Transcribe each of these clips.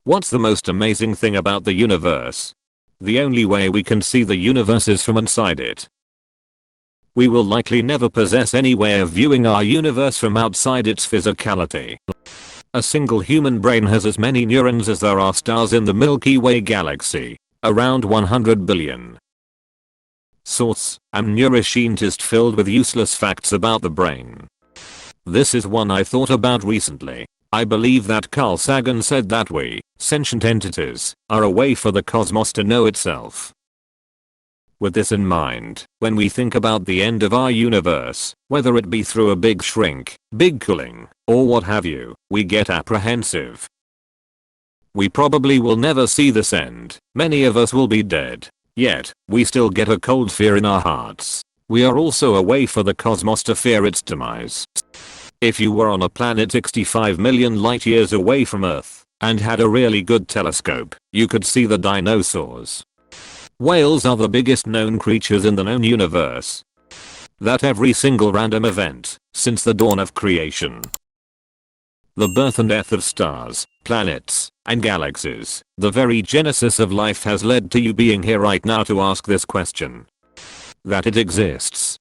What's the most amazing thing about the universe? The only way we can see the universe is from inside it. We will likely never possess any way of viewing our universe from outside its physicality. A single human brain has as many neurons as there are stars in the Milky Way galaxy, around 100 billion. Source: I'm neuroscientist filled with useless facts about the brain. This is one I thought about recently. I believe that Carl Sagan said that we, sentient entities, are a way for the cosmos to know itself. With this in mind, when we think about the end of our universe, whether it be through a big shrink, big cooling, or what have you, we get apprehensive. We probably will never see this end, many of us will be dead. Yet, we still get a cold fear in our hearts. We are also a way for the cosmos to fear its demise. If you were on a planet 65 million light years away from Earth, and had a really good telescope, you could see the dinosaurs. Whales are the biggest known creatures in the known universe. That every single random event, since the dawn of creation. The birth and death of stars, planets, and galaxies, the very genesis of life has led to you being here right now to ask this question. That it exists.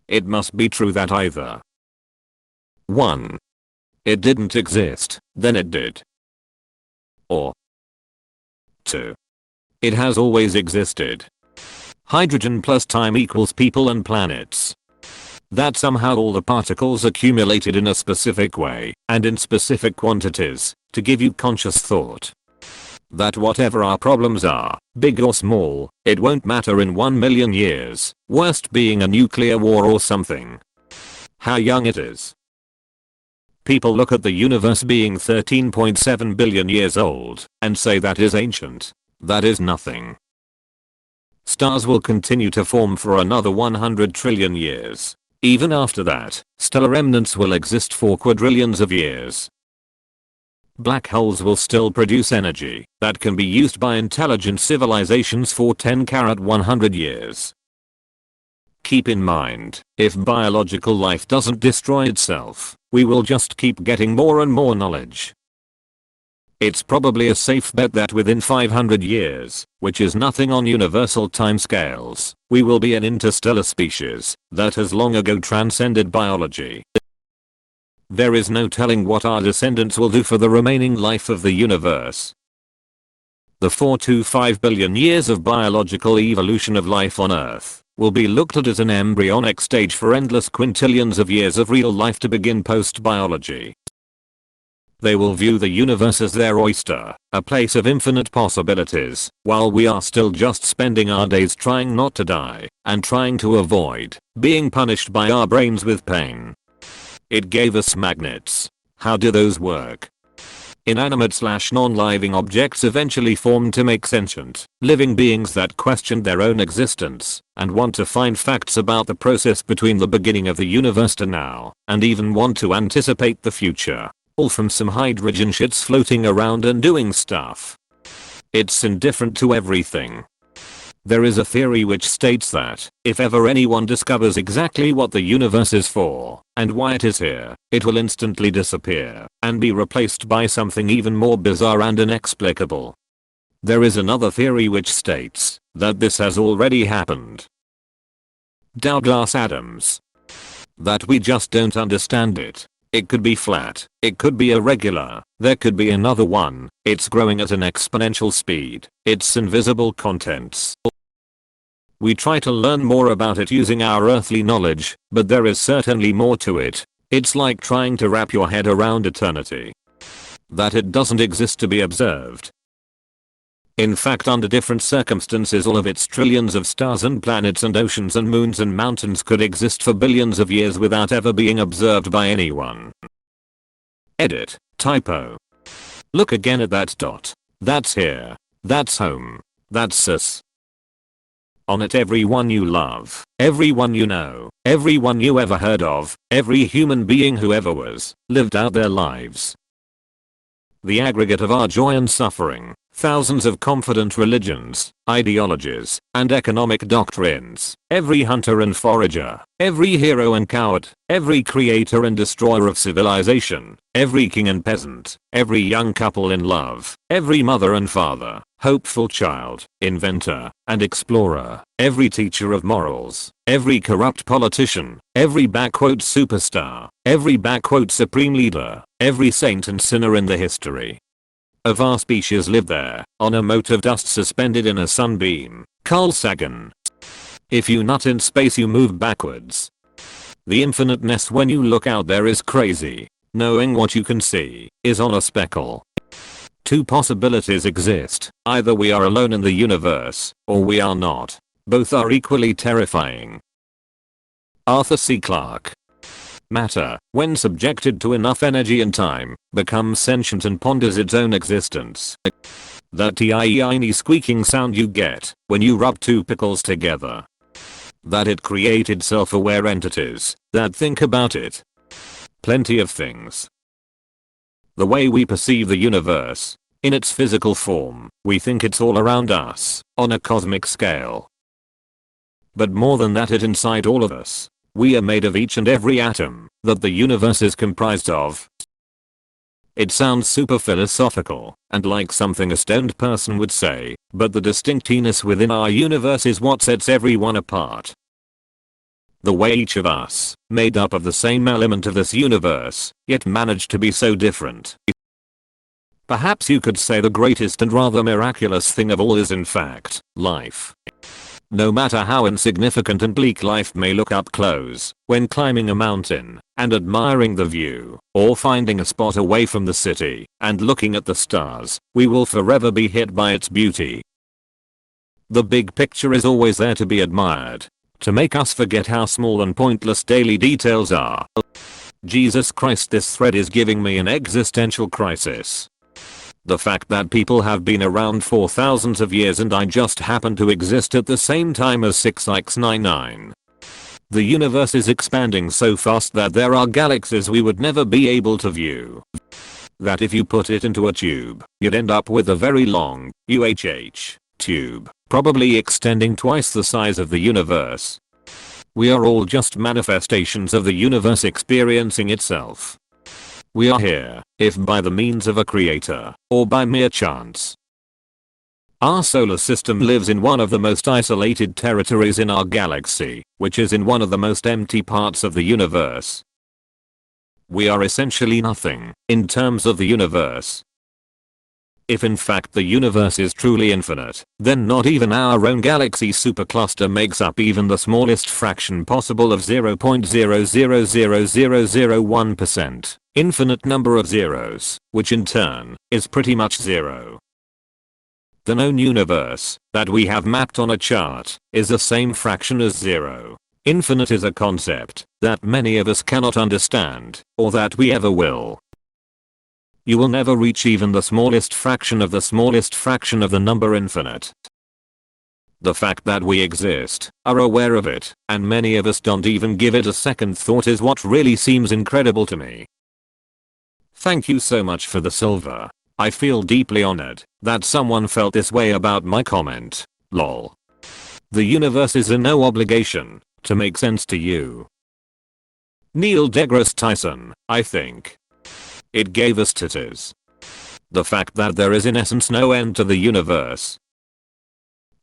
It must be true that either 1. It didn't exist, then it did. Or 2. It has always existed. Hydrogen plus time equals people and planets. That somehow all the particles accumulated in a specific way, and in specific quantities, to give you conscious thought. That whatever our problems are, big or small, it won't matter in 1 million years, worst being a nuclear war or something. How young it is. People look at the universe being 13.7 billion years old, and say that is ancient. That is nothing. Stars will continue to form for another 100 trillion years. Even after that, stellar remnants will exist for quadrillions of years. Black holes will still produce energy that can be used by intelligent civilizations for 10⁻100 years. Keep in mind, if biological life doesn't destroy itself, we will just keep getting more and more knowledge. It's probably a safe bet that within 500 years, which is nothing on universal timescales, we will be an interstellar species that has long ago transcended biology. There is no telling what our descendants will do for the remaining life of the universe. The 4 to 5 billion years of biological evolution of life on Earth will be looked at as an embryonic stage for endless quintillions of years of real life to begin post-biology. They will view the universe as their oyster, a place of infinite possibilities, while we are still just spending our days trying not to die, and trying to avoid being punished by our brains with pain. It gave us magnets. How do those work? Inanimate/non-living objects eventually formed to make sentient, living beings that questioned their own existence, and want to find facts about the process between the beginning of the universe to now, and even want to anticipate the future. All from some hydrogen shits floating around and doing stuff. It's indifferent to everything. There is a theory which states that, if ever anyone discovers exactly what the universe is for, and why it is here, it will instantly disappear, and be replaced by something even more bizarre and inexplicable. There is another theory which states that this has already happened. Douglas Adams. That we just don't understand it. It could be flat, it could be irregular, there could be another one, it's growing at an exponential speed, it's invisible contents. We try to learn more about it using our earthly knowledge, but there is certainly more to it. It's like trying to wrap your head around eternity. That it doesn't exist to be observed. In fact, under different circumstances all of its trillions of stars and planets and oceans and moons and mountains could exist for billions of years without ever being observed by anyone. Edit. Typo. Look again at that dot. That's here. That's home. That's us. On it everyone you love, everyone you know, everyone you ever heard of, every human being who ever was, lived out their lives. The aggregate of our joy and suffering, thousands of confident religions, ideologies, and economic doctrines, every hunter and forager, every hero and coward, every creator and destroyer of civilization, every king and peasant, every young couple in love, every mother and father, hopeful child, inventor, and explorer, every teacher of morals, every corrupt politician, every superstar, every supreme leader, every saint and sinner in the history of our species lived there, on a mote of dust suspended in a sunbeam. Carl Sagan. If you nut in space you move backwards. The infiniteness when you look out there is crazy. Knowing what you can see is on a speckle. Two possibilities exist, either we are alone in the universe, or we are not. Both are equally terrifying. Arthur C. Clarke. Matter, when subjected to enough energy and time, becomes sentient and ponders its own existence. That tiny squeaking sound you get when you rub two pickles together. That it created self-aware entities that think about it. Plenty of things. The way we perceive the universe, in its physical form, we think it's all around us, on a cosmic scale. But more than that, it's inside all of us. We are made of each and every atom that the universe is comprised of. It sounds super philosophical and like something a stoned person would say, but the distinctness within our universe is what sets everyone apart. The way each of us, made up of the same element of this universe, yet managed to be so different. Perhaps you could say the greatest and rather miraculous thing of all is in fact, life. No matter how insignificant and bleak life may look up close, when climbing a mountain, and admiring the view, or finding a spot away from the city, and looking at the stars, we will forever be hit by its beauty. The big picture is always there to be admired, to make us forget how small and pointless daily details are. Jesus Christ, this thread is giving me an existential crisis. The fact that people have been around for thousands of years and I just happen to exist at the same time as 6x99. The universe is expanding so fast that there are galaxies we would never be able to view. That if you put it into a tube, you'd end up with a very long, tube, probably extending twice the size of the universe. We are all just manifestations of the universe experiencing itself. We are here, if by the means of a creator, or by mere chance. Our solar system lives in one of the most isolated territories in our galaxy, which is in one of the most empty parts of the universe. We are essentially nothing, in terms of the universe. If in fact the universe is truly infinite, then not even our own galaxy supercluster makes up even the smallest fraction possible of 0.0000001%, infinite number of zeros, which in turn, is pretty much zero. The known universe, that we have mapped on a chart, is the same fraction as zero. Infinite is a concept that many of us cannot understand, or that we ever will. You will never reach even the smallest fraction of the number infinite. The fact that we exist, are aware of it, and many of us don't even give it a second thought is what really seems incredible to me. Thank you so much for the silver. I feel deeply honored that someone felt this way about my comment. Lol. The universe is in no obligation to make sense to you. Neil deGrasse Tyson, I think. It gave us titties. The fact that there is in essence no end to the universe.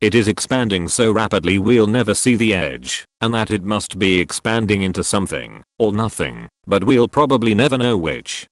It is expanding so rapidly we'll never see the edge, and that it must be expanding into something, or nothing, but we'll probably never know which.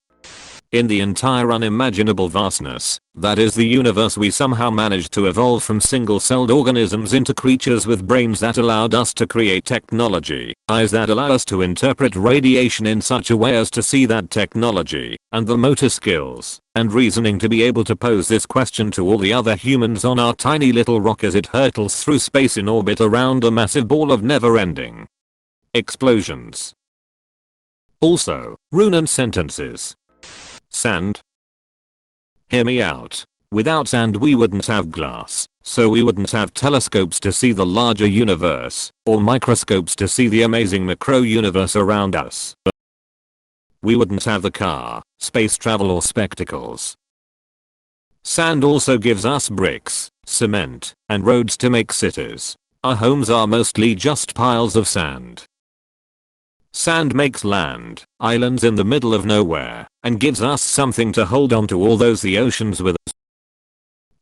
In the entire unimaginable vastness, that is the universe, we somehow managed to evolve from single-celled organisms into creatures with brains that allowed us to create technology, eyes that allow us to interpret radiation in such a way as to see that technology, and the motor skills and reasoning to be able to pose this question to all the other humans on our tiny little rock as it hurtles through space in orbit around a massive ball of never-ending explosions. Also, rune sentences. Sand. Hear me out. Without sand we wouldn't have glass, so we wouldn't have telescopes to see the larger universe, or microscopes to see the amazing macro-universe around us. We wouldn't have the car, space travel or spectacles. Sand also gives us bricks, cement, and roads to make cities. Our homes are mostly just piles of sand. Sand makes land, islands in the middle of nowhere, and gives us something to hold on to all those the oceans with us.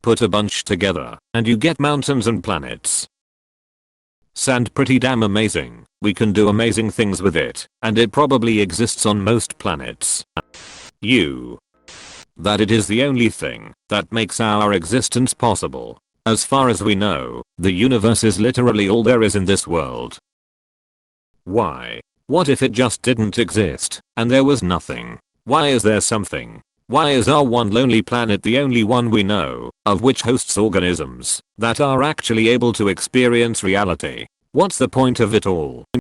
Put a bunch together, and you get mountains and planets. Sand pretty damn amazing. We can do amazing things with it, and it probably exists on most planets. That it is the only thing that makes our existence possible. As far as we know, the universe is literally all there is in this world. Why? What if it just didn't exist, and there was nothing? Why is there something? Why is our one lonely planet the only one we know of which hosts organisms that are actually able to experience reality? What's the point of it all?